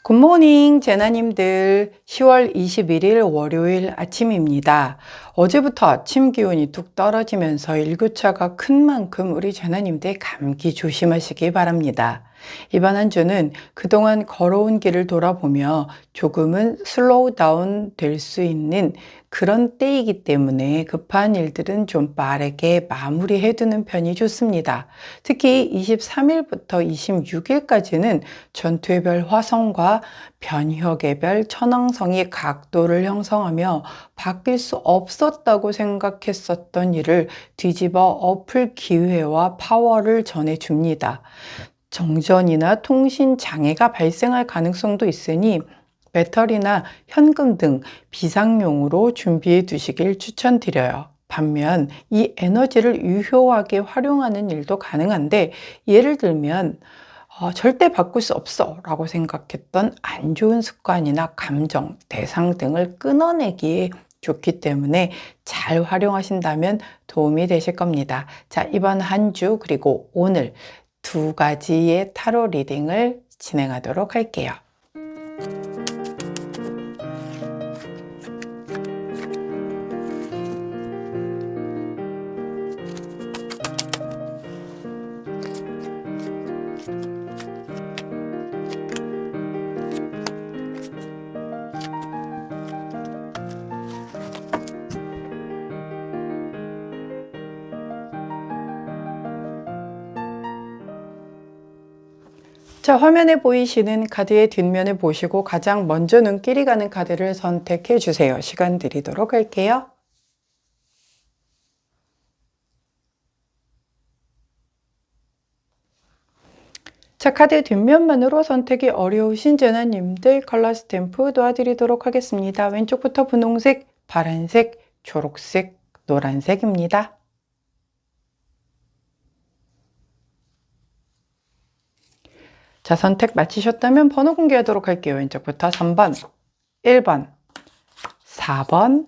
굿모닝 제나님들, 10월 21일 월요일 아침입니다. 어제부터 아침 기온이 뚝 떨어지면서 일교차가 큰 만큼 우리 제나님들 감기 조심하시기 바랍니다. 이번 한 주는 그동안 걸어온 길을 돌아보며 조금은 슬로우 다운 될 수 있는 그런 때이기 때문에 급한 일들은 좀 빠르게 마무리해두는 편이 좋습니다. 특히 23일부터 26일까지는 전투의 별 화성과 변혁의 별 천왕성이 각도를 형성하며 바뀔 수 없었다고 생각했었던 일을 뒤집어 엎을 기회와 파워를 전해줍니다. 정전이나 통신 장애가 발생할 가능성도 있으니 배터리나 현금 등 비상용으로 준비해 두시길 추천드려요. 반면 이 에너지를 유효하게 활용하는 일도 가능한데, 예를 들면 절대 바꿀 수 없어 라고 생각했던 안 좋은 습관이나 감정, 대상 등을 끊어내기에 좋기 때문에 잘 활용하신다면 도움이 되실 겁니다. 자, 이번 한 주 그리고 오늘 두 가지의 타로 리딩을 진행하도록 할게요. 자, 화면에 보이시는 카드의 뒷면을 보시고 가장 먼저 눈길이 가는 카드를 선택해 주세요. 시간 드리도록 할게요. 자, 카드 뒷면만으로 선택이 어려우신 제나님들 컬러 스탬프 도와드리도록 하겠습니다. 왼쪽부터 분홍색, 파란색, 초록색, 노란색입니다. 자, 선택 마치셨다면 번호 공개하도록 할게요. 왼쪽부터 3번, 1번, 4번,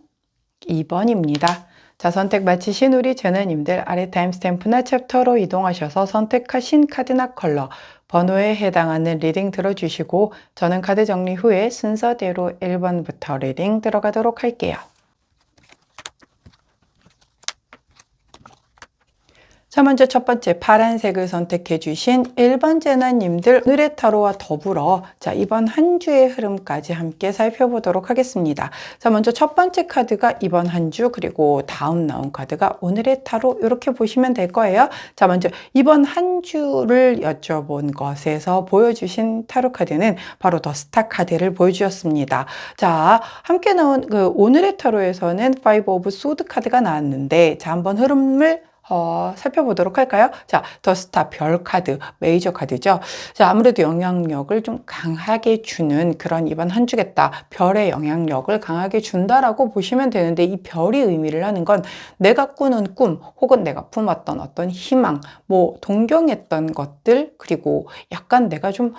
2번입니다. 자, 선택 마치신 우리 제나님들 아래 타임스탬프나 챕터로 이동하셔서 선택하신 카드나 컬러, 번호에 해당하는 리딩 들어주시고 저는 카드 정리 후에 순서대로 1번부터 리딩 들어가도록 할게요. 자, 먼저 첫 번째 파란색을 선택해 주신 1번 제나님들 오늘의 타로와 더불어 자, 이번 한 주의 흐름까지 함께 살펴보도록 하겠습니다. 자, 먼저 첫 번째 카드가 이번 한 주 그리고 다음 나온 카드가 오늘의 타로 이렇게 보시면 될 거예요. 자, 먼저 이번 한 주를 여쭤본 것에서 보여주신 타로 카드는 바로 더 스타 카드를 보여주셨습니다. 자, 함께 나온 그 오늘의 타로에서는 5 오브 소드 카드가 나왔는데 자, 한번 흐름을 살펴보도록 할까요? 자, 더 스타 별 카드, 메이저 카드죠. 자, 아무래도 영향력을 좀 강하게 주는 그런 이번 한 주겠다. 별의 영향력을 강하게 준다라고 보시면 되는데 이 별이 의미를 하는 건 내가 꾸는 꿈 혹은 내가 품었던 어떤 희망, 뭐 동경했던 것들 그리고 약간 내가 좀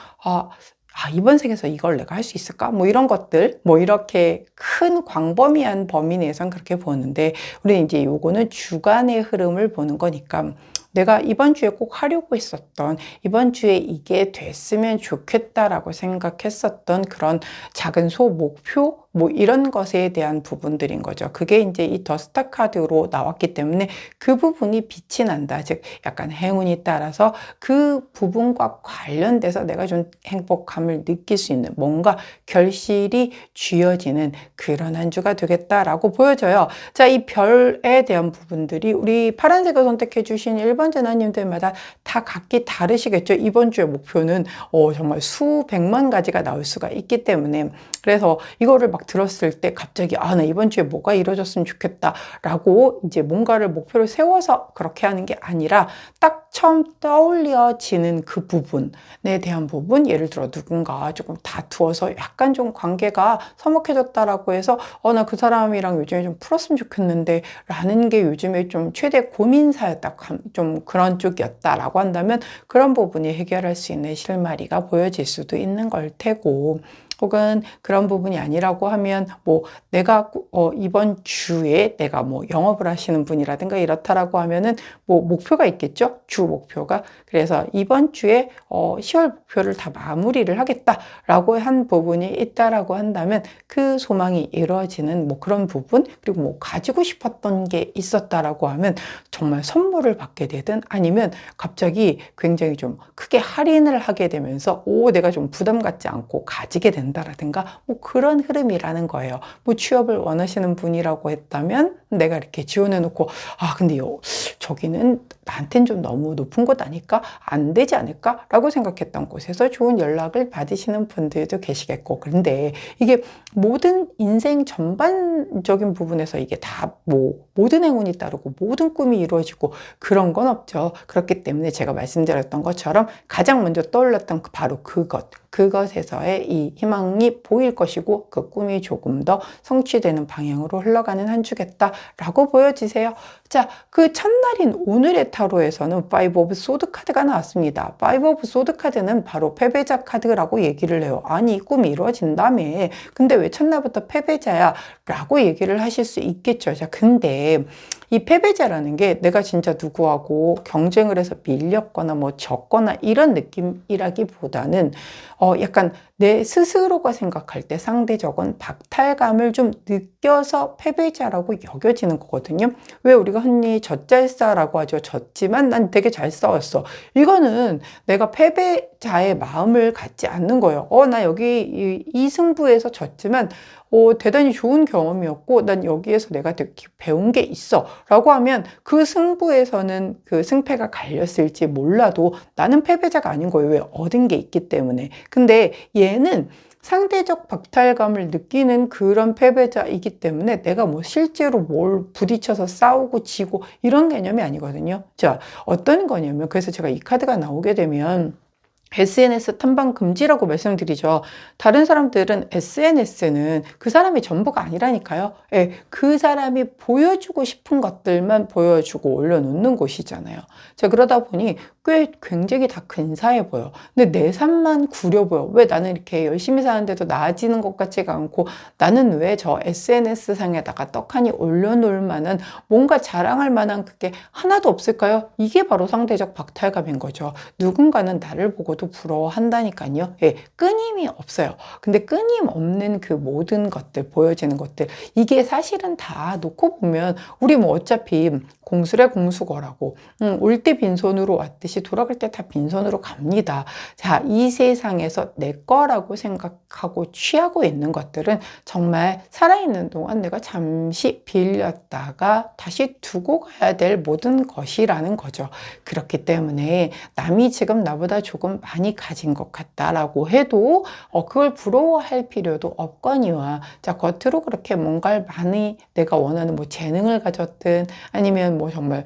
이번 생에서 이걸 내가 할 수 있을까? 뭐 이런 것들, 뭐 이렇게 큰 광범위한 범위 내에선 그렇게 보는데, 우리는 이제 요거는 주간의 흐름을 보는 거니까, 내가 이번 주에 꼭 하려고 했었던, 이번 주에 이게 됐으면 좋겠다라고 생각했었던 그런 작은 목표? 뭐 이런 것에 대한 부분들인 거죠. 그게 이제 이 더 스타 카드로 나왔기 때문에 그 부분이 빛이 난다. 즉, 약간 행운이 따라서 그 부분과 관련돼서 내가 좀 행복함을 느낄 수 있는 뭔가 결실이 쥐어지는 그런 한 주가 되겠다라고 보여져요. 자, 이 별에 대한 부분들이 우리 파란색을 선택해 주신 1번 제나님들마다 다 각기 다르시겠죠. 이번 주의 목표는 정말 수백만 가지가 나올 수가 있기 때문에 그래서 이거를 막 들었을 때 갑자기 나 이번 주에 뭐가 이루어졌으면 좋겠다 라고 이제 뭔가를 목표를 세워서 그렇게 하는 게 아니라 딱 처음 떠올려지는 그 부분에 대한 부분, 예를 들어 누군가 조금 다투어서 약간 좀 관계가 서먹해졌다라고 해서 나 그 사람이랑 요즘에 좀 풀었으면 좋겠는데 라는 게 요즘에 좀 최대 고민사였다, 좀 그런 쪽이었다라고 한다면 그런 부분이 해결할 수 있는 실마리가 보여질 수도 있는 걸 테고, 혹은 그런 부분이 아니라고 하면 뭐 내가 이번 주에 내가 뭐 영업을 하시는 분이라든가 이렇다라고 하면은 뭐 목표가 있겠죠? 주 목표가. 그래서 이번 주에 10월 목표를 다 마무리를 하겠다라고 한 부분이 있다라고 한다면 그 소망이 이루어지는 뭐 그런 부분, 그리고 뭐 가지고 싶었던 게 있었다라고 하면 정말 선물을 받게 되든 아니면 갑자기 굉장히 좀 크게 할인을 하게 되면서 내가 좀 부담 갖지 않고 가지게 된다라든가 뭐 그런 흐름이라는 거예요. 뭐 취업을 원하시는 분이라고 했다면 내가 이렇게 지원해 놓고 근데 저기는 나한텐 좀 너무 높은 곳 아닐까? 안 되지 않을까? 라고 생각했던 곳에서 좋은 연락을 받으시는 분들도 계시겠고, 그런데 이게 모든 인생 전반적인 부분에서 이게 다 모든 행운이 따르고 모든 꿈이 이루어지고 그런 건 없죠. 그렇기 때문에 제가 말씀드렸던 것처럼 가장 먼저 떠올랐던 바로 그것에서의 이 희망이 보일 것이고 그 꿈이 조금 더 성취되는 방향으로 흘러가는 한 주겠다라고 보여지세요. 자, 그 첫날인 오늘의 타로에서는 파이브 오브 소드 카드가 나왔습니다. 파이브 오브 소드 카드는 바로 패배자 카드라고 얘기를 해요. 아니, 꿈이 이루어진다며. 근데 왜 첫날부터 패배자야? 라고 얘기를 하실 수 있겠죠. 자, 근데 이 패배자라는 게 내가 진짜 누구하고 경쟁을 해서 밀렸거나 뭐 졌거나 이런 느낌이라기보다는 약간 내 스스로가 생각할 때 상대적인 박탈감을 좀 느껴서 패배자라고 여겨지는 거거든요. 왜 우리가 흔히 젖잘싸라고 하죠. 졌지만 난 되게 잘 싸웠어. 이거는 내가 패배자의 마음을 갖지 않는 거예요. 나 여기 이 승부에서 졌지만 대단히 좋은 경험이었고 난 여기에서 내가 되게 배운 게 있어 라고 하면 그 승부에서는 그 승패가 갈렸을지 몰라도 나는 패배자가 아닌 거예요. 왜? 얻은 게 있기 때문에. 근데 얘는 상대적 박탈감을 느끼는 그런 패배자이기 때문에 내가 뭐 실제로 뭘 부딪혀서 싸우고 지고 이런 개념이 아니거든요. 자, 어떤 거냐면 그래서 제가 이 카드가 나오게 되면 SNS 탐방 금지라고 말씀드리죠. 다른 사람들은 SNS는 그 사람이 전부가 아니라니까요. 그 사람이 보여주고 싶은 것들만 보여주고 올려놓는 곳이잖아요. 자, 그러다 보니 굉장히 다 근사해 보여. 근데 내 삶만 구려 보여. 왜 나는 이렇게 열심히 사는데도 나아지는 것 같지가 않고 나는 왜 저 SNS 상에다가 떡하니 올려놓을 만한 뭔가 자랑할 만한 그게 하나도 없을까요? 이게 바로 상대적 박탈감인 거죠. 누군가는 나를 보고도 부러워한다니까요. 끊임이 없어요. 근데 끊임없는 그 모든 것들, 보여지는 것들, 이게 사실은 다 놓고 보면 우리 뭐 어차피 공수래 공수거라고 올 때 빈손으로 왔듯이 돌아갈 때 다 빈손으로 갑니다. 자, 이 세상에서 내 거라고 생각하고 취하고 있는 것들은 정말 살아있는 동안 내가 잠시 빌렸다가 다시 두고 가야 될 모든 것이라는 거죠. 그렇기 때문에 남이 지금 나보다 조금 많이 가진 것 같다라고 해도 그걸 부러워할 필요도 없거니와, 자, 겉으로 그렇게 뭔가를 많이 내가 원하는 뭐 재능을 가졌든 아니면 뭐 정말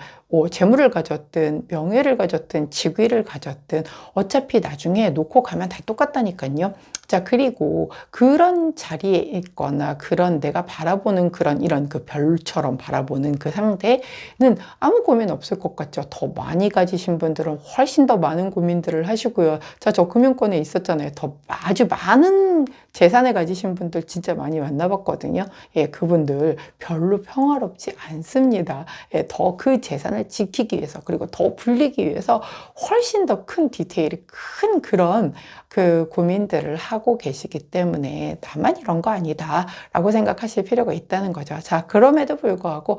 재물을 가졌든 명예를 가졌든 직위를 가졌든 어차피 나중에 놓고 가면 다 똑같다니까요. 자, 그리고 그런 자리에 있거나 그런 내가 바라보는 그런 이런 그 별처럼 바라보는 그 상대는 아무 고민 없을 것 같죠. 더 많이 가지신 분들은 훨씬 더 많은 고민들을 하시고요. 자, 저 금융권에 있었잖아요. 더 아주 많은 재산을 가지신 분들 진짜 많이 만나봤거든요. 그분들 별로 평화롭지 않습니다. 더 그 재산을 지키기 위해서 그리고 더 불리기 위해서 훨씬 더 큰 디테일이 큰 그런 그 고민들을 하고 계시기 때문에 나만 이런 거 아니다 라고 생각하실 필요가 있다는 거죠. 자, 그럼에도 불구하고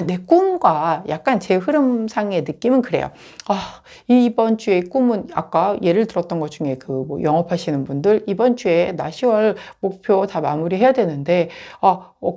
내 꿈과 약간 제 흐름상의 느낌은 그래요. 이번 주의 꿈은 아까 예를 들었던 것 중에 그 뭐 영업하시는 분들 이번 주에 나 10월 목표 다 마무리해야 되는데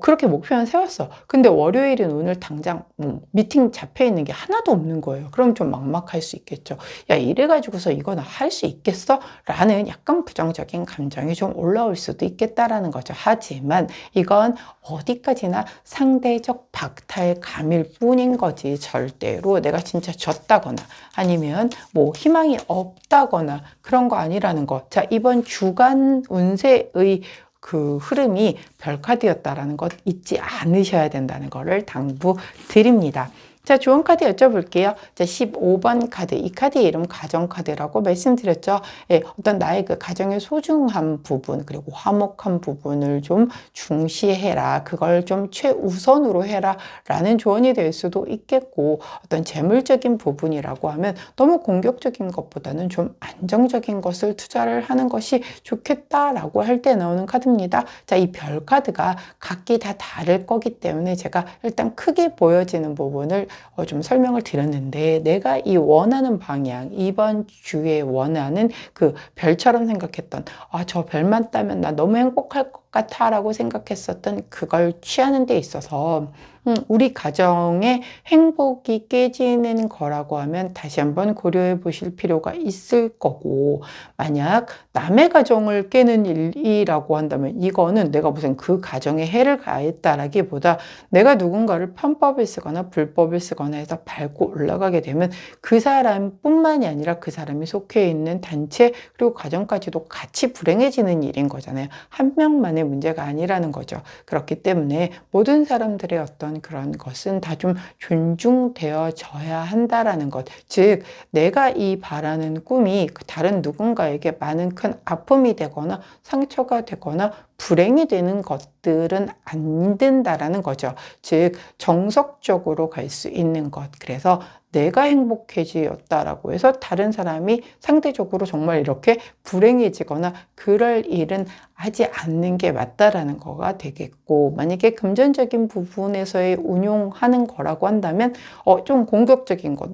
그렇게 목표는 세웠어. 근데 월요일은 오늘 당장 미팅 잡혀 있는 게 하나도 없는 거예요. 그럼 좀 막막할 수 있겠죠. 이래가지고서 이거는 할 수 있겠어? 라는 약간 부정적인 감정이 좀 올라올 수도 있겠다라는 거죠. 하지만 이건 어디까지나 상대적 박탈감일 뿐인 거지 절대로 내가 진짜 졌다거나 아니면 뭐 희망이 없다거나 그런 거 아니라는 거. 자, 이번 주간 운세의 그 흐름이 별카드였다라는 것 잊지 않으셔야 된다는 것을 당부드립니다. 자, 좋은 카드 여쭤볼게요. 자, 15번 카드. 이 카드의 이름 가정카드라고 말씀드렸죠. 예, 어떤 나의 그 가정의 소중한 부분, 그리고 화목한 부분을 좀 중시해라. 그걸 좀 최우선으로 해라. 라는 조언이 될 수도 있겠고, 어떤 재물적인 부분이라고 하면 너무 공격적인 것보다는 좀 안정적인 것을 투자를 하는 것이 좋겠다라고 할 때 나오는 카드입니다. 자, 이 별 카드가 각기 다 다를 거기 때문에 제가 일단 크게 보여지는 부분을 좀 설명을 드렸는데, 내가 이 원하는 방향, 이번 주에 원하는 그 별처럼 생각했던, 저 별만 따면 나 너무 행복할 것 같아 라고 생각했었던 그걸 취하는 데 있어서 우리 가정의 행복이 깨지는 거라고 하면 다시 한번 고려해 보실 필요가 있을 거고, 만약 남의 가정을 깨는 일이라고 한다면 이거는 내가 무슨 그 가정에 해를 가했다라기보다 내가 누군가를 편법을 쓰거나 불법을 쓰거나 해서 밟고 올라가게 되면 그 사람뿐만이 아니라 그 사람이 속해 있는 단체 그리고 가정까지도 같이 불행해지는 일인 거잖아요. 한 명만의 문제가 아니라는 거죠. 그렇기 때문에 모든 사람들의 어떤 그런 것은 다 좀 존중되어져야 한다라는 것. 즉, 내가 이 바라는 꿈이 다른 누군가에게 많은 큰 아픔이 되거나 상처가 되거나 불행이 되는 것들은 안 된다라는 거죠. 즉, 정석적으로 갈 수 있는 것. 그래서 내가 행복해지었다라고 해서 다른 사람이 상대적으로 정말 이렇게 불행해지거나 그럴 일은 하지 않는 게 맞다라는 거가 되겠고, 만약에 금전적인 부분에서의 운용하는 거라고 한다면 좀 공격적인 것,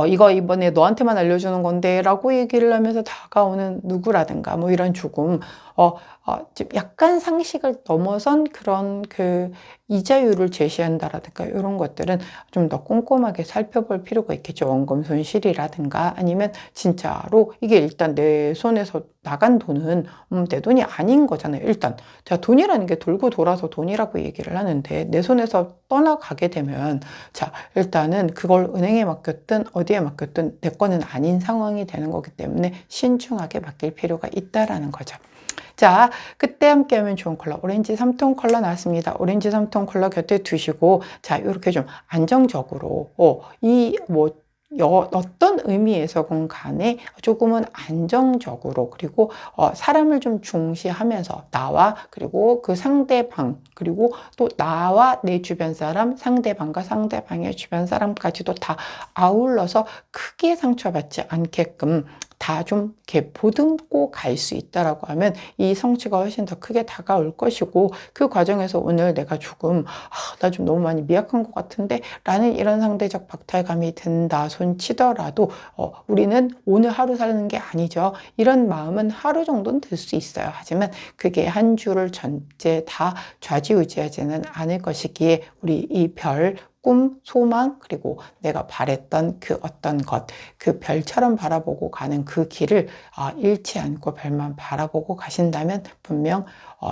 이거 이번에 너한테만 알려주는 건데 라고 얘기를 하면서 다가오는 누구라든가 뭐 이런 조금 좀 약간 상식을 넘어선 그런 그 이자율을 제시한다라든가 이런 것들은 좀 더 꼼꼼하게 살펴볼 필요가 있겠죠. 원금 손실이라든가 아니면 진짜로 이게 일단 내 손에서 나간 돈은 내 돈이 아닌 거잖아요. 일단 자, 돈이라는 게 돌고 돌아서 돈이라고 얘기를 하는데 내 손에서 떠나가게 되면 자, 일단은 그걸 은행에 맡겼든 어디에 맡겼든 내 거는 아닌 상황이 되는 거기 때문에 신중하게 맡길 필요가 있다라는 거죠. 자, 그때 함께 하면 좋은 컬러 오렌지 3톤 컬러 나왔습니다. 오렌지 3톤 컬러 곁에 두시고 자, 이렇게 좀 안정적으로 어떤 의미에서건 간에 조금은 안정적으로 그리고 사람을 좀 중시하면서 나와 그리고 그 상대방 그리고 또 나와 내 주변 사람 상대방과 상대방의 주변 사람까지도 다 아울러서 크게 상처받지 않게끔 다 좀 이렇게 보듬고 갈 수 있다라고 하면 이 성취가 훨씬 더 크게 다가올 것이고, 그 과정에서 오늘 내가 조금 나 좀 너무 많이 미약한 것 같은데 라는 이런 상대적 박탈감이 든다 손 치더라도 우리는 오늘 하루 사는 게 아니죠. 이런 마음은 하루 정도는 들 수 있어요. 하지만 그게 한 주를 전체 다 좌지우지하지는 않을 것이기에 우리 이 별 꿈, 소망, 그리고 내가 바랬던 그 어떤 것, 그 별처럼 바라보고 가는 그 길을 잃지 않고 별만 바라보고 가신다면 분명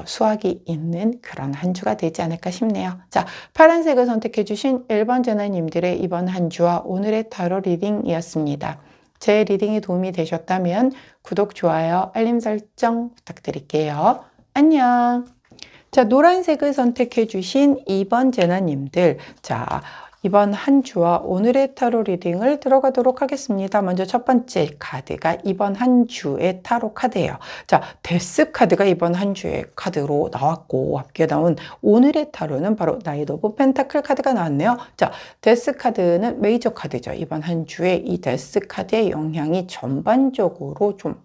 수확이 있는 그런 한 주가 되지 않을까 싶네요. 자, 파란색을 선택해 주신 1번 제나님들의 이번 한 주와 오늘의 타로 리딩이었습니다. 제 리딩이 도움이 되셨다면 구독, 좋아요, 알림 설정 부탁드릴게요. 안녕! 자, 노란색을 선택해 주신 2번 제나님들. 자, 이번 한 주와 오늘의 타로 리딩을 들어가도록 하겠습니다. 먼저 첫 번째 카드가 이번 한 주의 타로 카드예요. 자, 데스 카드가 이번 한 주의 카드로 나왔고, 함께 나온 오늘의 타로는 바로 나이트 오브 펜타클 카드가 나왔네요. 자, 데스 카드는 메이저 카드죠. 이번 한 주에 이 데스 카드의 영향이 전반적으로 좀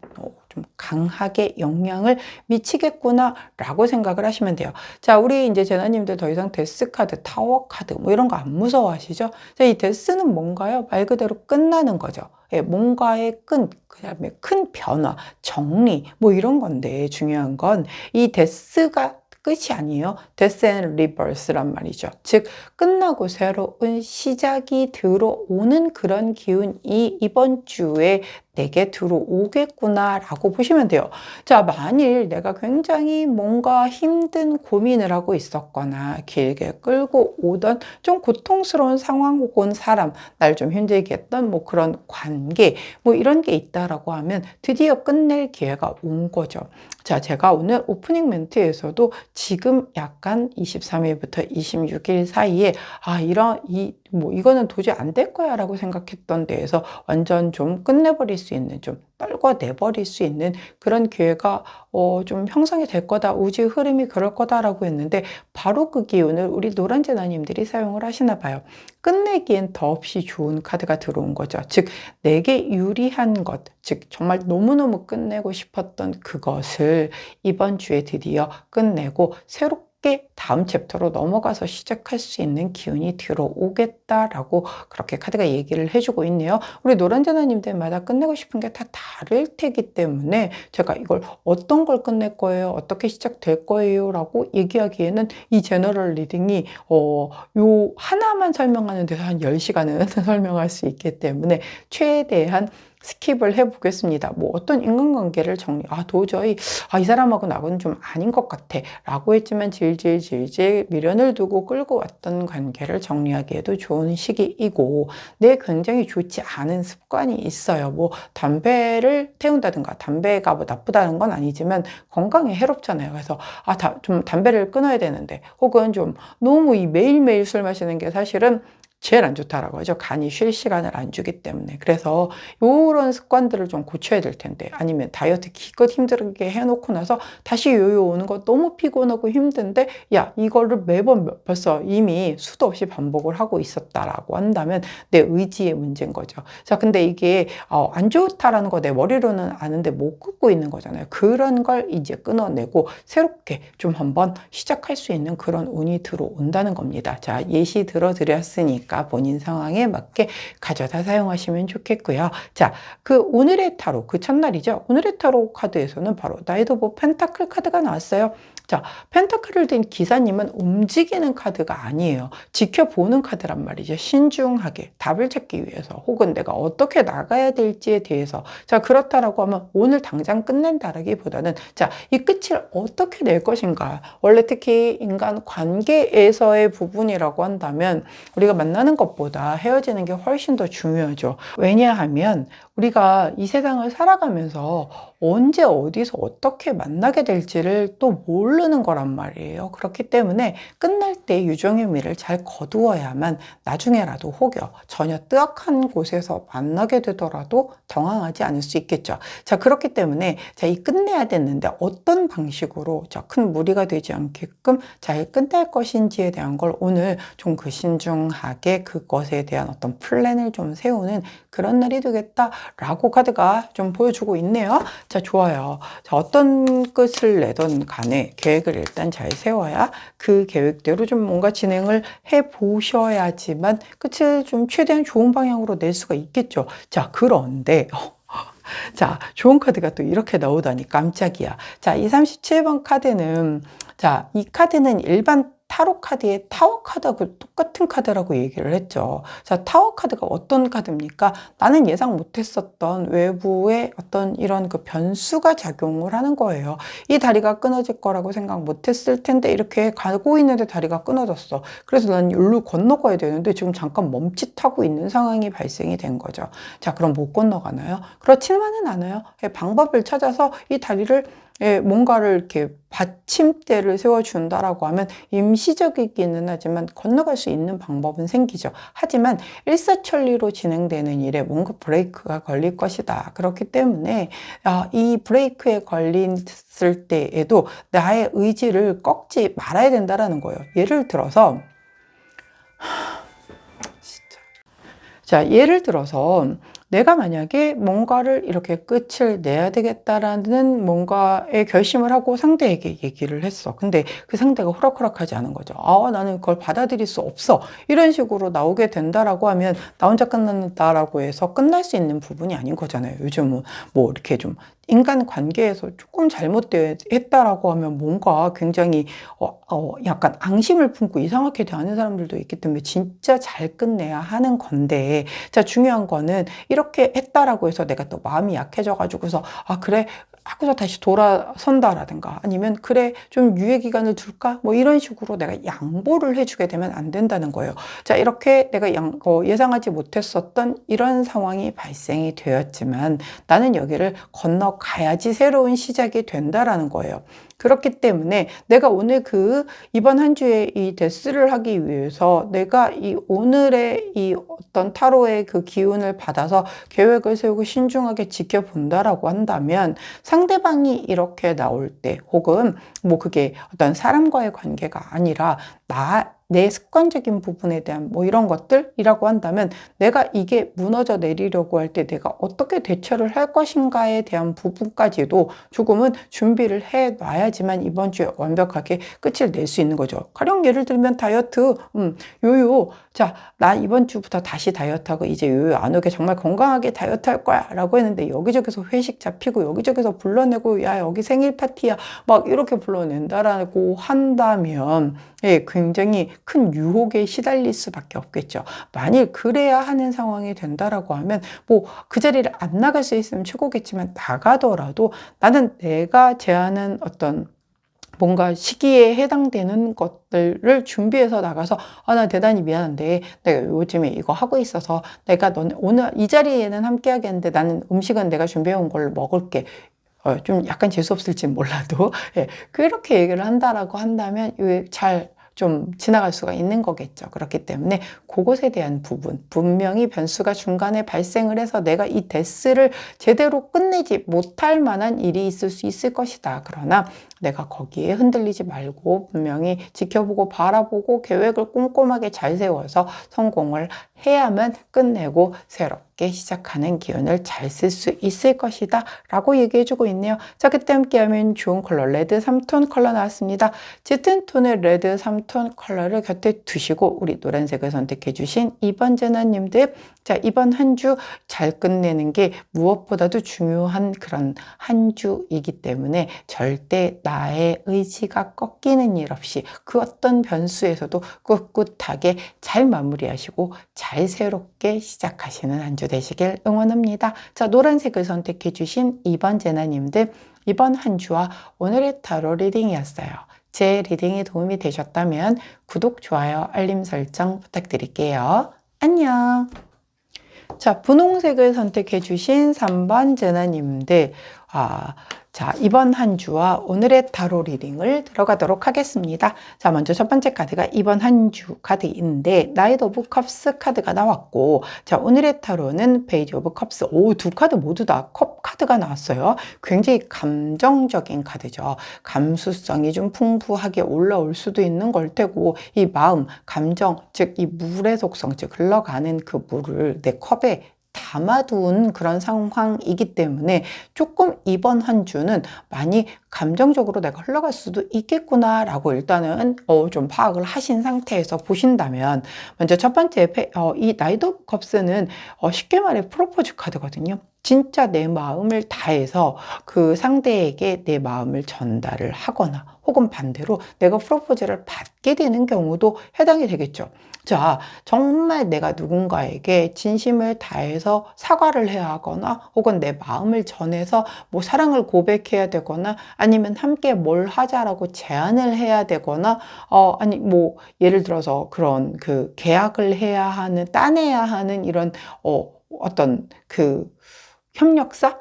강하게 영향을 미치겠구나 라고 생각을 하시면 돼요. 자, 우리 이제 제나님들 더 이상 데스 카드, 타워 카드 뭐 이런 거 안 무서워하시죠? 자, 이 데스는 뭔가요? 말 그대로 끝나는 거죠. 예, 뭔가의 그다음에 큰 변화, 정리 뭐 이런 건데 중요한 건 이 데스가 끝이 아니에요. 데스 앤 리버스란 말이죠. 즉 끝나고 새로운 시작이 들어오는 그런 기운이 이번 주에 내게 들어오겠구나라고 보시면 돼요. 자, 만일 내가 굉장히 뭔가 힘든 고민을 하고 있었거나 길게 끌고 오던 좀 고통스러운 상황 혹은 사람, 날 좀 힘들게 했던 뭐 그런 관계, 뭐 이런 게 있다라고 하면 드디어 끝낼 기회가 온 거죠. 자, 제가 오늘 오프닝 멘트에서도 지금 약간 23일부터 26일 사이에 이거는 도저히 안 될 거야 라고 생각했던 데에서 완전 좀 끝내버릴 수 있는, 좀 떨궈내버릴 수 있는 그런 기회가 좀 형성이 될 거다, 우주의 흐름이 그럴 거다라고 했는데, 바로 그 기운을 우리 노란재나님들이 사용을 하시나 봐요. 끝내기엔 더없이 좋은 카드가 들어온 거죠. 즉, 내게 유리한 것, 즉 정말 너무너무 끝내고 싶었던 그것을 이번 주에 드디어 끝내고 새롭게 다음 챕터로 넘어가서 시작할 수 있는 기운이 들어오겠다라고 그렇게 카드가 얘기를 해주고 있네요. 우리 노란재나님들마다 끝내고 싶은 게 다 다를 테기 때문에 제가 이걸 어떤 걸 끝낼 거예요, 어떻게 시작될 거예요 라고 얘기하기에는 이 제너럴 리딩이 요 하나만 설명하는 데서 한 10시간은 설명할 수 있기 때문에 최대한 스킵을 해보겠습니다. 뭐 어떤 인간관계를 도저히 이 사람하고 나하고는 좀 아닌 것 같아 라고 했지만 질질 미련을 두고 끌고 왔던 관계를 정리하기에도 좋은 시기이고, 내 굉장히 좋지 않은 습관이 있어요. 뭐 담배를 태운다든가, 담배가 뭐 나쁘다는 건 아니지만 건강에 해롭잖아요. 그래서 좀 담배를 끊어야 되는데, 혹은 좀 너무 이 매일매일 술 마시는 게 사실은 제일 안 좋다라고 하죠. 간이 쉴 시간을 안 주기 때문에. 그래서 요런 습관들을 좀 고쳐야 될 텐데, 아니면 다이어트 기껏 힘들게 해놓고 나서 다시 요요 오는 거 너무 피곤하고 힘든데, 야, 이거를 매번 벌써 이미 수도 없이 반복을 하고 있었다라고 한다면 내 의지의 문제인 거죠. 자, 근데 이게 안 좋다라는 거 내 머리로는 아는데 못 끊고 있는 거잖아요. 그런 걸 이제 끊어내고 새롭게 좀 한번 시작할 수 있는 그런 운이 들어온다는 겁니다. 자, 예시 들어드렸으니까 본인 상황에 맞게 가져다 사용하시면 좋겠고요. 자, 그 오늘의 타로, 그 첫날이죠. 오늘의 타로 카드에서는 바로 나이트 오브 펜타클 카드가 나왔어요. 자, 펜타클을 든 기사님은 움직이는 카드가 아니에요. 지켜보는 카드란 말이죠. 신중하게 답을 찾기 위해서, 혹은 내가 어떻게 나가야 될지에 대해서. 자, 그렇다라고 하면 오늘 당장 끝낸다라기보다는, 자, 이 끝을 어떻게 낼 것인가. 원래 특히 인간 관계에서의 부분이라고 한다면 우리가 만나는 것보다 헤어지는 게 훨씬 더 중요하죠. 왜냐하면 우리가 이 세상을 살아가면서 언제 어디서 어떻게 만나게 될지를 또 모르는 거란 말이에요. 그렇기 때문에 끝날 때 유종의 미를 잘 거두어야만 나중에라도 혹여 전혀 뜨악한 곳에서 만나게 되더라도 당황하지 않을 수 있겠죠. 자, 그렇기 때문에 이 끝내야 되는데 어떤 방식으로 큰 무리가 되지 않게끔 잘 끝낼 것인지에 대한 걸 오늘 좀 신중하게 그것에 대한 어떤 플랜을 좀 세우는 그런 날이 되겠다라고 카드가 좀 보여주고 있네요. 자, 좋아요. 자, 어떤 끝을 내던 간에 계획을 일단 잘 세워야 그 계획대로 좀 뭔가 진행을 해 보셔야지만 끝을 좀 최대한 좋은 방향으로 낼 수가 있겠죠. 자, 그런데 자, 좋은 카드가 또 이렇게 나오다니 깜짝이야. 자, 이 37번 카드는, 자, 이 카드는 일반 타로 카드의 타워 카드하고 똑같은 카드라고 얘기를 했죠. 자, 타워 카드가 어떤 카드입니까? 나는 예상 못했었던 외부의 어떤 이런 그 변수가 작용을 하는 거예요. 이 다리가 끊어질 거라고 생각 못했을 텐데 이렇게 가고 있는데 다리가 끊어졌어. 그래서 난 여기로 건너가야 되는데 지금 잠깐 멈칫하고 있는 상황이 발생이 된 거죠. 자, 그럼 못 건너가나요? 그렇지만은 않아요. 방법을 찾아서 이 다리를 뭔가를 이렇게 받침대를 세워준다라고 하면 임시적이기는 하지만 건너갈 수 있는 방법은 생기죠. 하지만 일사천리로 진행되는 일에 뭔가 브레이크가 걸릴 것이다. 그렇기 때문에 이 브레이크에 걸렸을 때에도 나의 의지를 꺾지 말아야 된다라는 거예요. 예를 들어서 자, 예를 들어서 내가 만약에 뭔가를 이렇게 끝을 내야 되겠다라는 뭔가의 결심을 하고 상대에게 얘기를 했어. 근데 그 상대가 호락호락하지 않은 거죠. 나는 그걸 받아들일 수 없어. 이런 식으로 나오게 된다라고 하면 나 혼자 끝난다라고 해서 끝날 수 있는 부분이 아닌 거잖아요. 요즘은 뭐 이렇게 좀 인간 관계에서 조금 잘못했다라고 하면 뭔가 굉장히 약간 앙심을 품고 이상하게 대하는 사람들도 있기 때문에 진짜 잘 끝내야 하는 건데, 자, 중요한 거는 이렇게 이렇게 했다라고 해서 내가 또 마음이 약해져가지고서 아 그래 하고서 다시 돌아선다라든가 아니면 그래 좀 유예 기간을 둘까 뭐 이런 식으로 내가 양보를 해주게 되면 안 된다는 거예요. 자, 이렇게 내가 예상하지 못했었던 이런 상황이 발생이 되었지만 나는 여기를 건너가야지 새로운 시작이 된다라는 거예요. 그렇기 때문에 내가 오늘 이번 한 주에 이 데스를 하기 위해서 내가 이 오늘의 이 어떤 타로의 그 기운을 받아서 계획을 세우고 신중하게 지켜본다라고 한다면 상대방이 이렇게 나올 때 혹은 뭐 그게 어떤 사람과의 관계가 아니라 내 습관적인 부분에 대한 뭐 이런 것들이라고 한다면 내가 이게 무너져 내리려고 할 때 내가 어떻게 대처를 할 것인가에 대한 부분까지도 조금은 준비를 해 놔야지만 이번 주에 완벽하게 끝을 낼 수 있는 거죠. 가령 예를 들면 다이어트, 요요. 자, 나 이번 주부터 다시 다이어트하고 이제 요요 안 오게 정말 건강하게 다이어트 할 거야 라고 했는데 여기저기서 회식 잡히고 여기저기서 불러내고 야 여기 생일 파티야 막 이렇게 불러낸다라고 한다면 예, 굉장히 큰 유혹에 시달릴 수밖에 없겠죠. 만일 그래야 하는 상황이 된다라고 하면 뭐 그 자리를 안 나갈 수 있으면 최고겠지만 나가더라도 나는 내가 제안한 어떤 뭔가 시기에 해당되는 것들을 준비해서 나가서 나 대단히 미안한데 내가 요즘에 이거 하고 있어서 내가 너네 오늘 이 자리에는 함께 하겠는데 나는 음식은 내가 준비해온 걸 먹을게. 좀 약간 재수없을지 몰라도 예, 그렇게 얘기를 한다라고 한다면 잘 좀 지나갈 수가 있는 거겠죠. 그렇기 때문에 그것에 대한 부분 분명히 변수가 중간에 발생을 해서 내가 이 데스를 제대로 끝내지 못할 만한 일이 있을 수 있을 것이다. 그러나 내가 거기에 흔들리지 말고 분명히 지켜보고 바라보고 계획을 꼼꼼하게 잘 세워서 성공을 해야만 끝내고 새롭게 시작하는 기운을 잘 쓸 수 있을 것이다 라고 얘기해주고 있네요. 자, 그때 함께하면 좋은 컬러 레드 3톤 컬러 나왔습니다. 짙은 톤의 레드 3톤 컬러를 곁에 두시고 우리 노란색을 선택해 주신 2번 제나님들, 자, 이번 한 주 잘 끝내는 게 무엇보다도 중요한 그런 한 주이기 때문에 절대 나의 의지가 꺾이는 일 없이 그 어떤 변수에서도 꿋꿋하게 잘 마무리하시고 잘 새롭게 시작하시는 한 주 되시길 응원합니다. 자, 노란색을 선택해 주신 2번 제나님들, 이번 한 주와 오늘의 타로 리딩이었어요. 제 리딩이 도움이 되셨다면 구독, 좋아요, 알림 설정 부탁드릴게요. 안녕. 자, 분홍색을 선택해 주신 3번 제나님들, 자, 이번 한 주와 오늘의 타로 리딩을 들어가도록 하겠습니다. 자, 먼저 첫 번째 카드가 이번 한 주 카드인데 나이트 오브 컵스 카드가 나왔고, 자, 오늘의 타로는 페이지 오브 컵스. 두 카드 모두 다 컵 카드가 나왔어요. 굉장히 감정적인 카드죠. 감수성이 좀 풍부하게 올라올 수도 있는 걸 테고, 이 마음, 감정, 즉 이 물의 속성, 즉 흘러가는 그 물을 내 컵에 담아둔 그런 상황이기 때문에 조금 이번 한 주는 많이 감정적으로 내가 흘러갈 수도 있겠구나라고 일단은 좀 파악을 하신 상태에서 보신다면, 먼저 첫 번째 이 나이트 오브 컵스는 쉽게 말해 프로포즈 카드거든요. 진짜 내 마음을 다해서 그 상대에게 내 마음을 전달을 하거나 혹은 반대로 내가 프로포즈를 받게 되는 경우도 해당이 되겠죠. 자, 정말 내가 누군가에게 진심을 다해서 사과를 해야 하거나 혹은 내 마음을 전해서 뭐 사랑을 고백해야 되거나 아니면 함께 뭘 하자라고 제안을 해야 되거나 아니 뭐 예를 들어서 그런 그 계약을 해야 하는 따내야 하는 이런 어떤 그 협력사?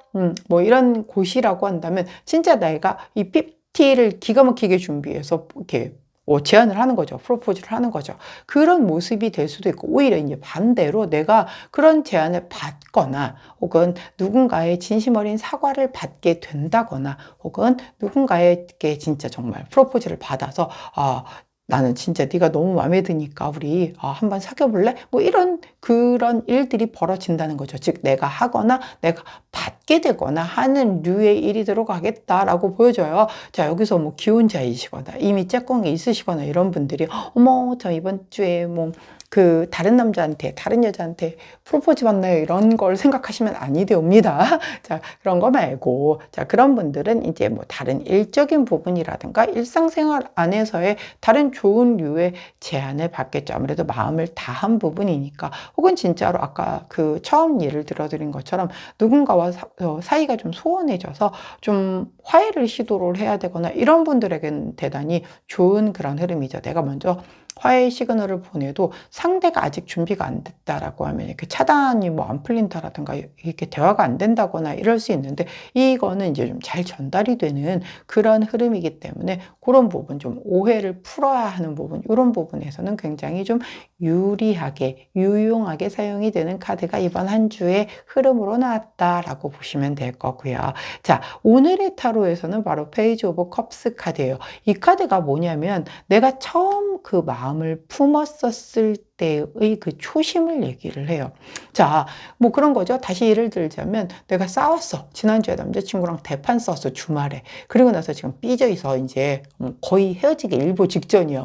뭐 이런 곳이라고 한다면 진짜 내가 이 PPT를 기가 막히게 준비해서 이렇게 제안을 하는 거죠. 프로포즈를 하는 거죠. 그런 모습이 될 수도 있고, 오히려 이제 반대로 내가 그런 제안을 받거나 혹은 누군가의 진심 어린 사과를 받게 된다거나 혹은 누군가에게 진짜 정말 프로포즈를 받아서 나는 진짜 네가 너무 마음에 드니까 우리 한번 사귀어 볼래? 뭐 이런 그런 일들이 벌어진다는 거죠. 즉 내가 하거나 내가 받게 되거나 하는 류의 일이 들어가겠다라고 보여져요. 자, 여기서 뭐 기혼자이시거나 이미 짝꿍이 있으시거나 이런 분들이 어머 저 이번 주에 뭐 그 다른 남자한테, 다른 여자한테 프로포즈 받나요? 이런 걸 생각하시면 아니 되옵니다. 자, 그런 거 말고, 자, 그런 분들은 이제 뭐 다른 일적인 부분이라든가 일상생활 안에서의 다른 좋은 류의 제안을 받겠죠. 아무래도 마음을 다한 부분이니까. 혹은 진짜로 아까 그 처음 예를 들어드린 것처럼 누군가와 사이가 좀 소원해져서 좀 화해를 시도를 해야 되거나 이런 분들에게는 대단히 좋은 그런 흐름이죠. 내가 먼저 화해 시그널을 보내도 상대가 아직 준비가 안 됐다라고 하면 이렇게 차단이 뭐 안 풀린다라든가 이렇게 대화가 안 된다거나 이럴 수 있는데, 이거는 이제 좀 잘 전달이 되는 그런 흐름이기 때문에 그런 부분, 좀 오해를 풀어야 하는 부분, 이런 부분에서는 굉장히 좀 유리하게 유용하게 사용이 되는 카드가 이번 한 주의 흐름으로 나왔다라고 보시면 될 거고요. 자, 오늘의 타로에서는 바로 페이지 오브 컵스 카드예요. 이 카드가 뭐냐면 내가 처음 그 마음을 품었었을 때의 그 초심을 얘기를 해요. 자, 뭐 그런 거죠. 다시 예를 들자면 내가 싸웠어. 지난주에 남자친구랑 대판 싸웠어, 주말에. 그리고 나서 지금 삐져있어. 이제 거의 헤어지기 일보 직전이야.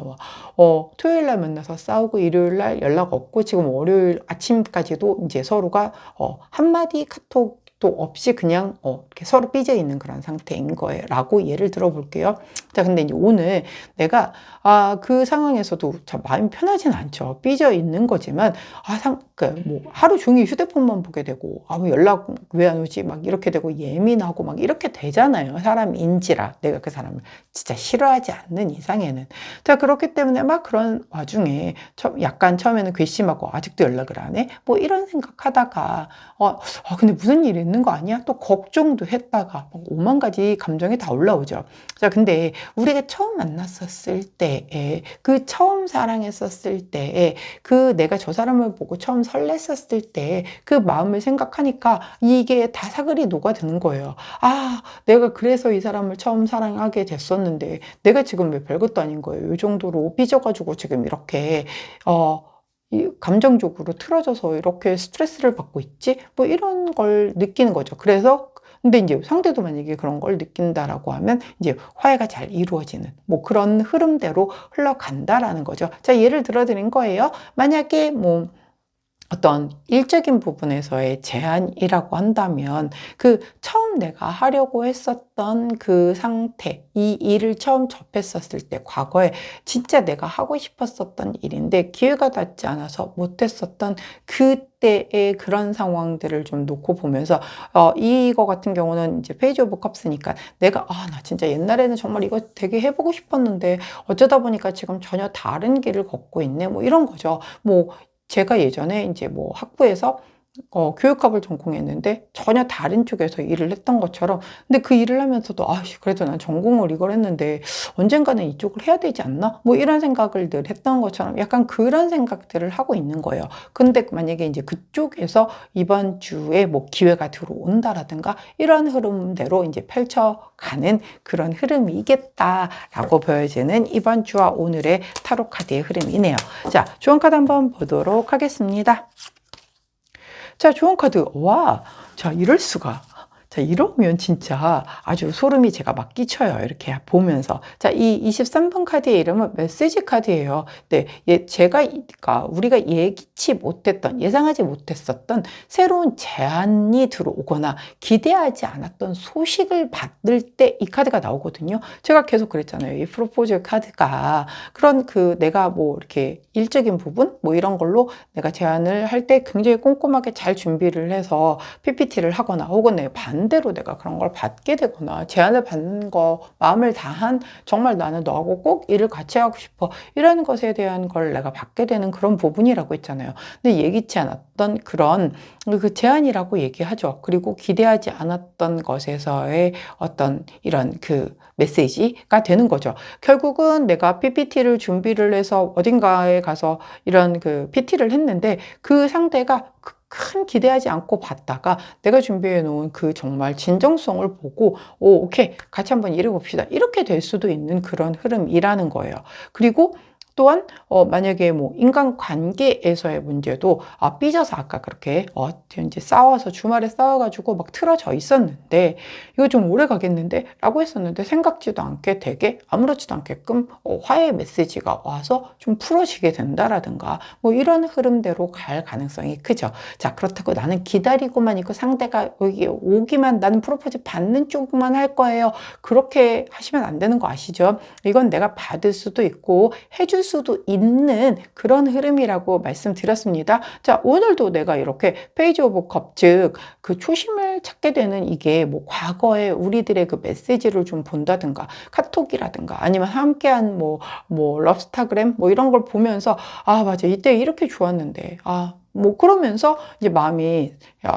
토요일 날 만나서 싸우고 일요일 날 연락 없고 지금 월요일 아침까지도 이제 서로가 한마디 카톡 또 없이 그냥 이렇게 서로 삐져 있는 그런 상태인 거예요. 라고 예를 들어 볼게요. 자, 근데 이제 오늘 내가 그 상황에서도 참 마음이 편하진 않죠. 삐져 있는 거지만 뭐 하루 종일 휴대폰만 보게 되고 뭐 연락 왜 안 오지? 막 이렇게 되고 예민하고 막 이렇게 되잖아요. 사람인지라 내가 그 사람을 진짜 싫어하지 않는 이상에는. 자, 그렇기 때문에 막 그런 와중에 약간 처음에는 괘씸하고 아직도 연락을 안 해? 뭐 이런 생각하다가 근데 무슨 일이 있는 거 아니야? 또 걱정도 했다가 막 오만 가지 감정이 다 올라오죠. 자, 근데 우리가 처음 만났었을 때에, 그 처음 사랑했었을 때에, 그 내가 저 사람을 보고 처음 설렜었을 때 그 마음을 생각하니까 이게 다 사글이 녹아드는 거예요. 내가 그래서 이 사람을 처음 사랑하게 됐었는데 내가 지금 왜 별것도 아닌 거예요. 이 정도로 삐져가지고 지금 이렇게 감정적으로 틀어져서 이렇게 스트레스를 받고 있지? 뭐 이런 걸 느끼는 거죠. 그래서 근데 이제 상대도 만약에 그런 걸 느낀다라고 하면 이제 화해가 잘 이루어지는 뭐 그런 흐름대로 흘러간다라는 거죠. 자, 예를 들어 드린 거예요. 만약에 뭐 어떤 일적인 부분에서의 제한이라고 한다면 그 처음 내가 하려고 했었던 그 상태, 이 일을 처음 접했었을 때 과거에 진짜 내가 하고 싶었었던 일인데 기회가 닿지 않아서 못했었던 그때의 그런 상황들을 좀 놓고 보면서 이거 같은 경우는 이제 페이지 오브 컵스니까 내가 나 진짜 옛날에는 정말 이거 되게 해보고 싶었는데 어쩌다 보니까 지금 전혀 다른 길을 걷고 있네, 뭐 이런 거죠. 뭐 제가 예전에 이제 뭐 학부에서 교육학을 전공했는데 전혀 다른 쪽에서 일을 했던 것처럼, 근데 그 일을 하면서도 그래도 난 전공을 이걸 했는데 언젠가는 이쪽을 해야 되지 않나? 뭐 이런 생각을 늘 했던 것처럼 약간 그런 생각들을 하고 있는 거예요. 근데 만약에 이제 그쪽에서 이번 주에 뭐 기회가 들어온다라든가 이런 흐름대로 이제 펼쳐가는 그런 흐름이겠다라고 보여지는 이번 주와 오늘의 타로 카드의 흐름이네요. 자, 조언 카드 한번 보도록 하겠습니다. 자, 조언 카드. 와, 자, 이럴 수가. 자, 이러면 진짜 아주 소름이 제가 막 끼쳐요. 이렇게 보면서. 자, 이 23번 카드의 이름은 메시지 카드예요. 네, 그러니까 우리가 예기치 못했던, 예상하지 못했었던 새로운 제안이 들어오거나 기대하지 않았던 소식을 받을 때 이 카드가 나오거든요. 제가 계속 그랬잖아요. 이 프로포즈 카드가 그런 내가 뭐 이렇게 일적인 부분 뭐 이런 걸로 내가 제안을 할 때 굉장히 꼼꼼하게 잘 준비를 해서 PPT를 하거나 혹은 반대로 내가 그런 걸 받게 되거나 제안을 받는 거 마음을 다한, 정말 나는 너하고 꼭 일을 같이 하고 싶어, 이런 것에 대한 걸 내가 받게 되는 그런 부분이라고 했잖아요. 근데 예기치 않았던 그런 그 제안이라고 얘기하죠. 그리고 기대하지 않았던 것에서의 어떤 이런 그 메시지가 되는 거죠. 결국은 내가 PPT를 준비를 해서 어딘가에 가서 이런 그 PT를 했는데 그 상대가 큰 기대하지 않고 봤다가 내가 준비해 놓은 그 정말 진정성을 보고 오케이, 같이 한번 일해 봅시다, 이렇게 될 수도 있는 그런 흐름이라는 거예요. 그리고 또한 만약에 뭐 인간관계에서의 문제도 삐져서 아까 그렇게 이제 싸워서 주말에 싸워가지고 막 틀어져 있었는데 이거 좀 오래 가겠는데 라고 했었는데 생각지도 않게 되게 아무렇지도 않게끔 화해 메시지가 와서 좀 풀어지게 된다라든가 뭐 이런 흐름대로 갈 가능성이 크죠. 자, 그렇다고 나는 기다리고만 있고 상대가 여기 오기만 나는 프로포즈 받는 쪽만 할 거예요. 그렇게 하시면 안 되는 거 아시죠? 이건 내가 받을 수도 있고 해줄 수도 있는 그런 흐름이라고 말씀드렸습니다. 자, 오늘도 내가 이렇게 페이지 오브 컵, 즉 그 초심을 찾게 되는 이게 뭐 과거에 우리들의 그 메시지를 좀 본다든가 카톡이라든가 아니면 함께한 뭐 럽스타그램 뭐 이런 걸 보면서 맞아, 이때 이렇게 좋았는데 뭐 그러면서 이제 마음이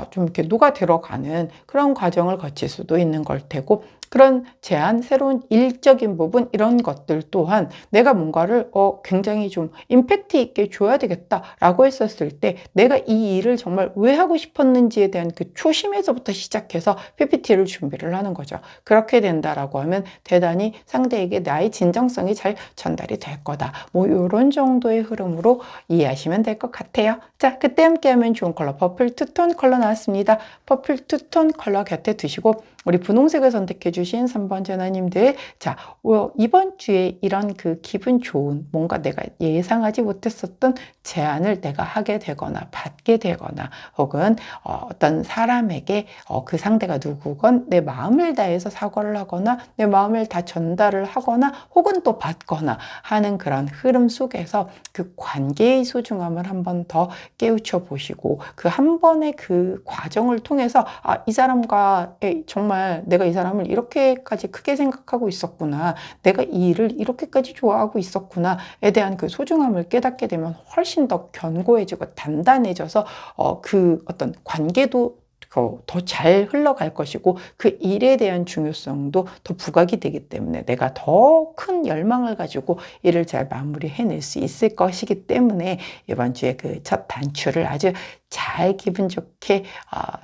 좀 이렇게 녹아 들어가는 그런 과정을 거칠 수도 있는 걸 테고, 그런 제안, 새로운 일적인 부분 이런 것들 또한 내가 뭔가를 굉장히 좀 임팩트 있게 줘야 되겠다라고 했었을 때 내가 이 일을 정말 왜 하고 싶었는지에 대한 그 초심에서부터 시작해서 PPT를 준비를 하는 거죠. 그렇게 된다라고 하면 대단히 상대에게 나의 진정성이 잘 전달이 될 거다. 뭐 이런 정도의 흐름으로 이해하시면 될 것 같아요. 자, 그때 함께하면 좋은 컬러 퍼플 투톤 컬러 나왔습니다. 퍼플 투톤 컬러 곁에 두시고 우리 분홍색을 선택해 주신 3번 전화님들, 자, 이번 주에 이런 그 기분 좋은 뭔가 내가 예상하지 못했었던 제안을 내가 하게 되거나 받게 되거나 혹은 어떤 사람에게 그 상대가 누구건 내 마음을 다해서 사과를 하거나 내 마음을 다 전달을 하거나 혹은 또 받거나 하는 그런 흐름 속에서 그 관계의 소중함을 한 번 더 깨우쳐 보시고 그 한 번의 그 과정을 통해서 이 사람과 정말 내가 이 사람을 이렇게까지 크게 생각하고 있었구나, 내가 이 일을 이렇게까지 좋아하고 있었구나에 대한 그 소중함을 깨닫게 되면 훨씬 더 견고해지고 단단해져서 그 어떤 관계도 더 잘 흘러갈 것이고 그 일에 대한 중요성도 더 부각이 되기 때문에 내가 더 큰 열망을 가지고 일을 잘 마무리해낼 수 있을 것이기 때문에 이번 주에 그 첫 단추를 아주 잘 기분 좋게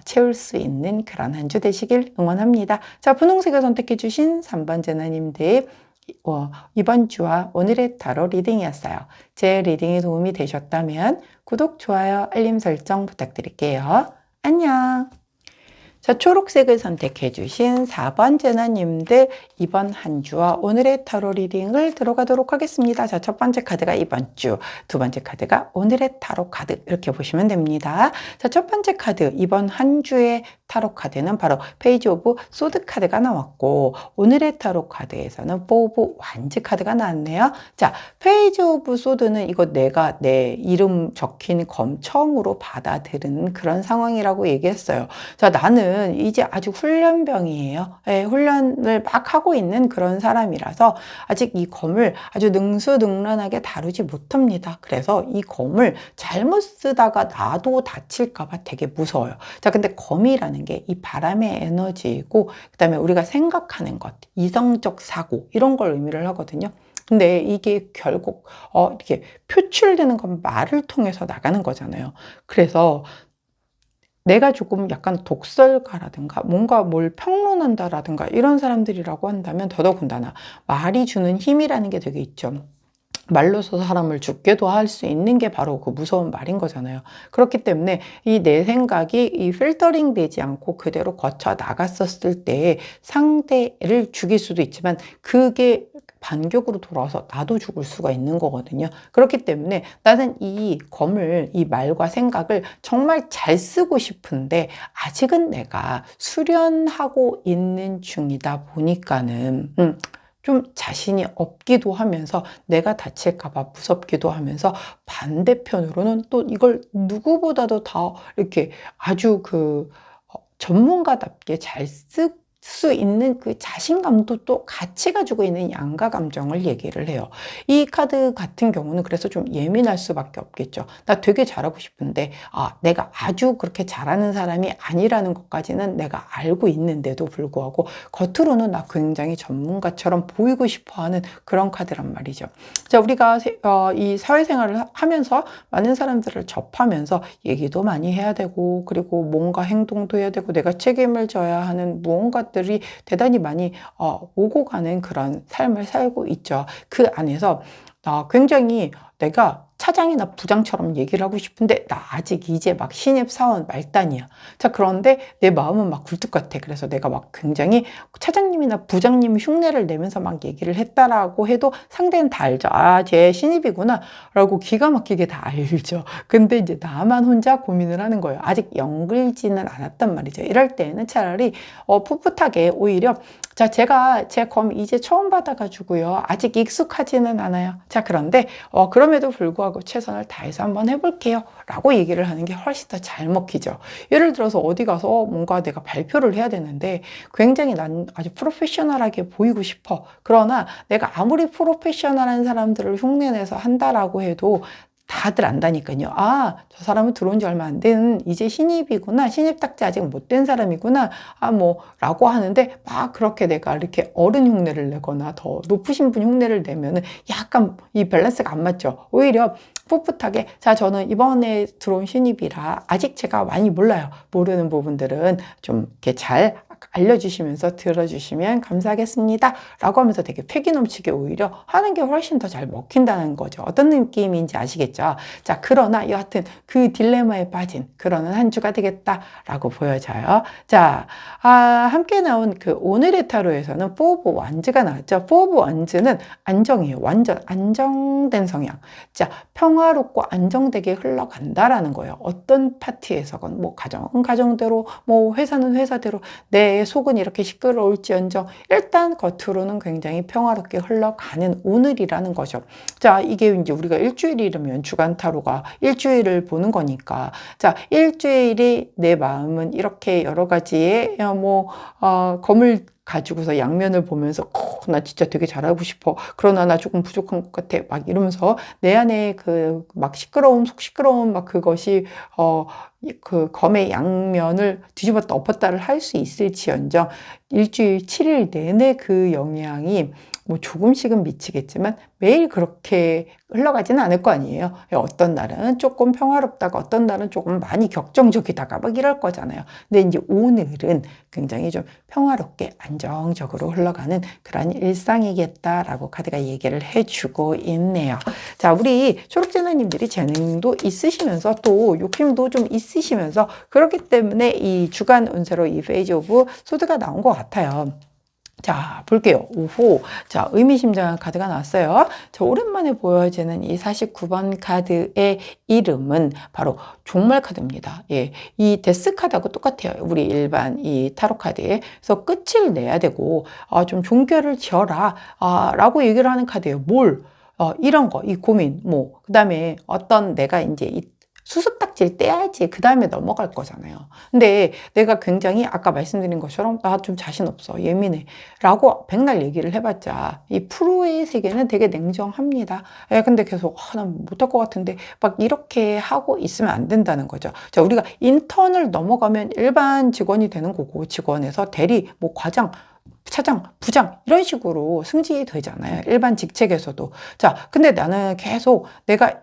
채울 수 있는 그런 한 주 되시길 응원합니다. 자, 분홍색을 선택해 주신 3번 제나님들, 이번 주와 오늘의 타로 리딩이었어요. 제 리딩이 도움이 되셨다면 구독, 좋아요, 알림 설정 부탁드릴게요. 안녕. 자, 초록색을 선택해 주신 4번 제나님들, 이번 한 주와 오늘의 타로 리딩을 들어가도록 하겠습니다. 자, 첫 번째 카드가 이번 주, 두 번째 카드가 오늘의 타로 카드, 이렇게 보시면 됩니다. 자, 첫 번째 카드, 이번 한 주의 타로 카드는 바로 페이지 오브 소드 카드가 나왔고, 오늘의 타로 카드에서는 포 오브 완즈 카드가 나왔네요. 자, 페이지 오브 소드는 이거 내가 내 이름 적힌 검 처음으로 받아들이는 그런 상황이라고 얘기했어요. 자, 나는 이제 아직 훈련병이에요. 훈련을 막 하고 있는 그런 사람이라서 아직 이 검을 아주 능수능란하게 다루지 못합니다. 그래서 이 검을 잘못 쓰다가 나도 다칠까봐 되게 무서워요. 자, 근데 검이라는 게 이 바람의 에너지이고, 그 다음에 우리가 생각하는 것, 이성적 사고, 이런 걸 의미를 하거든요. 근데 이게 결국 이렇게 표출되는 건 말을 통해서 나가는 거잖아요. 그래서 내가 조금 약간 독설가라든가 뭔가 뭘 평론한다라든가 이런 사람들이라고 한다면 더더군다나 말이 주는 힘이라는 게 되게 있죠. 말로서 사람을 죽게도 할 수 있는 게 바로 그 무서운 말인 거잖아요. 그렇기 때문에 이 내 생각이 이 필터링 되지 않고 그대로 거쳐 나갔었을 때 상대를 죽일 수도 있지만 그게 반격으로 돌아와서 나도 죽을 수가 있는 거거든요. 그렇기 때문에 나는 이 검을, 이 말과 생각을 정말 잘 쓰고 싶은데 아직은 내가 수련하고 있는 중이다 보니까는 좀 자신이 없기도 하면서 내가 다칠까봐 무섭기도 하면서, 반대편으로는 또 이걸 누구보다도 더 이렇게 아주 전문가답게 잘 수 있는 그 자신감도 또 같이 가지고 있는 양가 감정을 얘기를 해요. 이 카드 같은 경우는 그래서 좀 예민할 수밖에 없겠죠. 나 되게 잘하고 싶은데 내가 아주 그렇게 잘하는 사람이 아니라는 것까지는 내가 알고 있는데도 불구하고 겉으로는 나 굉장히 전문가처럼 보이고 싶어하는 그런 카드란 말이죠. 자, 우리가 이 사회생활을 하면서 많은 사람들을 접하면서 얘기도 많이 해야 되고, 그리고 뭔가 행동도 해야 되고, 내가 책임을 져야 하는 무언가 생각들이 대단히 많이 오고 가는 그런 삶을 살고 있죠. 그 안에서 굉장히 내가 차장이나 부장처럼 얘기를 하고 싶은데 나 아직 이제 막 신입 사원 말단이야. 자, 그런데 내 마음은 막 굴뚝 같아. 그래서 내가 막 굉장히 차장님이나 부장님 흉내를 내면서 막 얘기를 했다라고 해도 상대는 다 알죠. 아, 쟤 신입이구나 라고 기가 막히게 다 알죠. 근데 이제 나만 혼자 고민을 하는 거예요. 아직 연글지는 않았단 말이죠. 이럴 때는 차라리 풋풋하게 오히려 자, 제가 제 검 이제 처음 받아가지고요. 아직 익숙하지는 않아요. 자, 그런데 그럼에도 불구하고 최선을 다해서 한번 해볼게요. 라고 얘기를 하는 게 훨씬 더 잘 먹히죠. 예를 들어서 어디 가서 뭔가 내가 발표를 해야 되는데 굉장히 난 아주 프로페셔널하게 보이고 싶어. 그러나 내가 아무리 프로페셔널한 사람들을 흉내내서 한다라고 해도 다들 안다니까요. 아, 저 사람은 들어온 지 얼마 안 된 이제 신입이구나. 신입답지 아직 못 된 사람이구나. 라고 하는데 막 그렇게 내가 이렇게 어른 흉내를 내거나 더 높으신 분 흉내를 내면은 약간 이 밸런스가 안 맞죠. 오히려 풋풋하게 자, 저는 이번에 들어온 신입이라 아직 제가 많이 몰라요. 모르는 부분들은 좀 이렇게 잘 알려주시면서 들어주시면 감사하겠습니다. 라고 하면서 되게 패기 넘치게 오히려 하는 게 훨씬 더 잘 먹힌다는 거죠. 어떤 느낌인지 아시겠죠? 자, 그러나 여하튼 그 딜레마에 빠진 그러는 한 주가 되겠다라고 보여져요. 자, 함께 나온 그 오늘의 타로에서는 포 오브 완즈가 나왔죠. 포 오브 완즈는 안정이에요. 완전 안정된 성향. 자, 평화롭고 안정되게 흘러간다라는 거예요. 어떤 파티에서건 뭐 가정은 가정대로 뭐 회사는 회사대로 내 속은 이렇게 시끄러울지언정 일단 겉으로는 굉장히 평화롭게 흘러가는 오늘이라는 거죠. 자, 이게 이제 우리가 일주일이라면 주간 타로가 일주일을 보는 거니까 자, 일주일이 내 마음은 이렇게 여러 가지의 검을 가지고서 양면을 보면서 나 진짜 되게 잘하고 싶어. 그러나 나 조금 부족한 것 같아. 막 이러면서 내 안에 그 막 시끄러움, 속 시끄러움 막 그것이 그 검의 양면을 뒤집었다 엎었다를 할 수 있을지언정 일주일 7일 내내 그 영향이 뭐 조금씩은 미치겠지만 매일 그렇게 흘러가지는 않을 거 아니에요. 어떤 날은 조금 평화롭다가 어떤 날은 조금 많이 격정적이다가 막 이럴 거잖아요. 근데 이제 오늘은 굉장히 좀 평화롭게 안정적으로 흘러가는 그런 일상이겠다라고 카드가 얘기를 해주고 있네요. 자, 우리 초록재나님들이 재능도 있으시면서 또 욕심도 좀 있으시면서 그렇기 때문에 이 주간 운세로 이 페이지 오브 소드가 나온 것 같아요. 자, 볼게요. 오호. 자, 의미심장한 카드가 나왔어요. 자, 오랜만에 보여지는 이 49번 카드의 이름은 바로 종말 카드입니다. 예. 이 데스 카드하고 똑같아요. 우리 일반 이 타로 카드에. 그래서 끝을 내야 되고, 좀 종결을 지어라. 라고 얘기를 하는 카드예요. 이런 거, 이 고민, 그 다음에 어떤 내가 이제 이 수습딱지를 떼야지 그 다음에 넘어갈 거잖아요. 근데 내가 굉장히 아까 말씀드린 것처럼 나 좀 자신 없어, 예민해 라고 백날 얘기를 해봤자 이 프로의 세계는 되게 냉정합니다. 근데 계속 난 못할 것 같은데 막 이렇게 하고 있으면 안 된다는 거죠. 자, 우리가 인턴을 넘어가면 일반 직원이 되는 거고 직원에서 대리, 과장, 차장, 부장 이런 식으로 승진이 되잖아요. 일반 직책에서도. 자, 근데 나는 계속 내가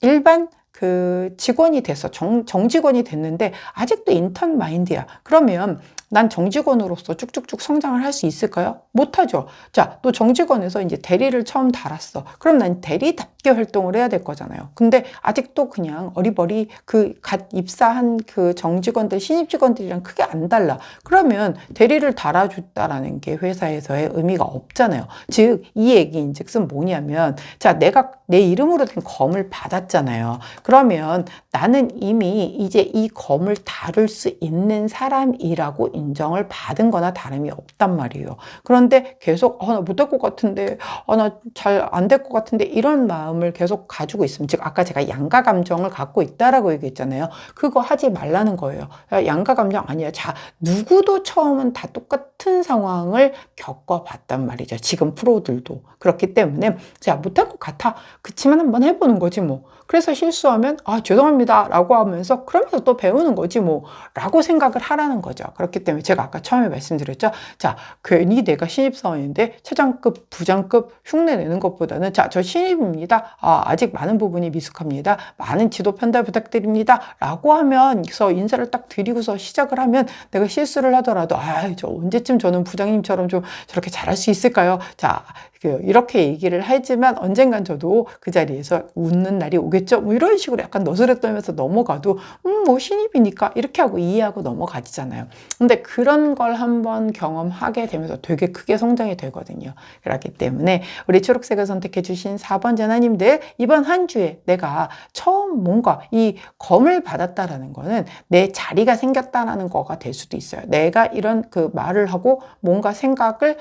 일반 그 직원이 됐어. 정직원이 됐는데 아직도 인턴 마인드야. 그러면 난 정직원으로서 쭉쭉쭉 성장을 할 수 있을까요? 못하죠. 자, 또 정직원에서 이제 대리를 처음 달았어. 그럼 난 대리답게 활동을 해야 될 거잖아요. 근데 아직도 그냥 어리버리 그 갓 입사한 그 정직원들, 신입 직원들이랑 크게 안 달라. 그러면 대리를 달아줬다라는 게 회사에서의 의미가 없잖아요. 즉, 이 얘기인즉슨 뭐냐면, 자, 내가 내 이름으로 된 검을 받았잖아요. 그러면 나는 이미 이제 이 검을 다룰 수 있는 사람이라고 인정을 받은 거나 다름이 없단 말이에요. 그런데 계속 나 못할 것 같은데 나 잘 안 될 것 같은데 이런 마음을 계속 가지고 있으면 즉 아까 제가 양가 감정을 갖고 있다라고 얘기했잖아요. 그거 하지 말라는 거예요. 양가 감정 아니야. 자, 누구도 처음은 다 똑같은 상황을 겪어봤단 말이죠. 지금 프로들도. 그렇기 때문에 자, 못할 것 같아. 그치만 한번 해보는 거지 뭐. 그래서 실수하면 죄송합니다 라고 하면서 그러면서 또 배우는 거지 뭐 라고 생각을 하라는 거죠. 그렇기 때문에 제가 아까 처음에 말씀드렸죠. 자, 괜히 내가 신입사원인데 차장급, 부장급 흉내 내는 것보다는 자, 저 신입입니다. 아직 많은 부분이 미숙합니다. 많은 지도 편달 부탁드립니다. 라고 하면서 인사를 딱 드리고서 시작을 하면 내가 실수를 하더라도 저 언제쯤 저는 부장님처럼 좀 저렇게 잘할 수 있을까요? 자, 이렇게 얘기를 하지만 언젠간 저도 그 자리에서 웃는 날이 오겠죠. 뭐 이런 식으로 약간 너스레 떨면서 넘어가도 뭐 신입이니까 이렇게 하고 이해하고 넘어가지잖아요. 근데 그런 걸 한번 경험하게 되면서 되게 크게 성장이 되거든요. 그렇기 때문에 우리 초록색을 선택해 주신 4번 제나님들 이번 한 주에 내가 처음 뭔가 이 검을 받았다라는 거는 내 자리가 생겼다라는 거가 될 수도 있어요. 내가 이런 그 말을 하고 뭔가 생각을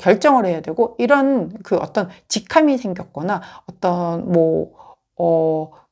결정을 해야 되고 이런 그 어떤 직함이 생겼거나 어떤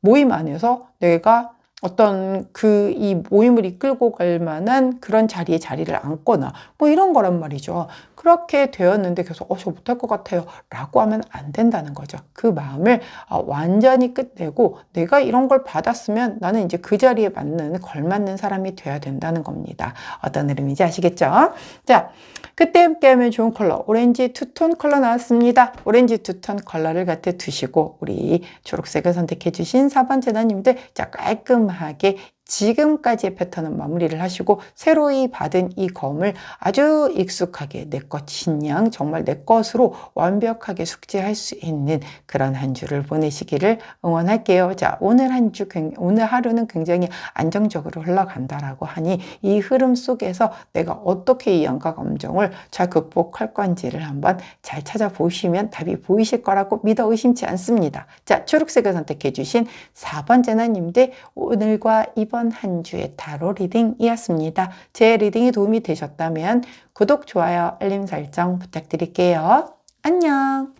모임 안에서 내가 어떤 이 모임을 이끌고 갈 만한 그런 자리를 앉거나 뭐 이런 거란 말이죠. 그렇게 되었는데 계속 저 못할 것 같아요 라고 하면 안 된다는 거죠. 그 마음을 완전히 끝내고 내가 이런 걸 받았으면 나는 이제 그 자리에 걸맞는 사람이 돼야 된다는 겁니다. 어떤 의미인지 아시겠죠? 자, 그때 함께하면 좋은 컬러 오렌지 투톤 컬러 나왔습니다. 오렌지 투톤 컬러를 갖다 두시고 우리 초록색을 선택해 주신 4번 제나님들 자, 깔끔하게 지금까지의 패턴은 마무리를 하시고 새로이 받은 이 검을 아주 익숙하게 내 것인 양 정말 내 것으로 완벽하게 숙지할 수 있는 그런 한 주를 보내시기를 응원할게요. 자, 오늘 하루는 굉장히 안정적으로 흘러간다라고 하니 이 흐름 속에서 내가 어떻게 이 양가 감정을 잘 극복할 건지를 한번 잘 찾아보시면 답이 보이실 거라고 믿어 의심치 않습니다. 자, 초록색을 선택해 주신 4번 제나님들 오늘과 이번 한 주의 타로 리딩이었습니다. 제 리딩이 도움이 되셨다면 구독, 좋아요, 알림 설정 부탁드릴게요. 안녕!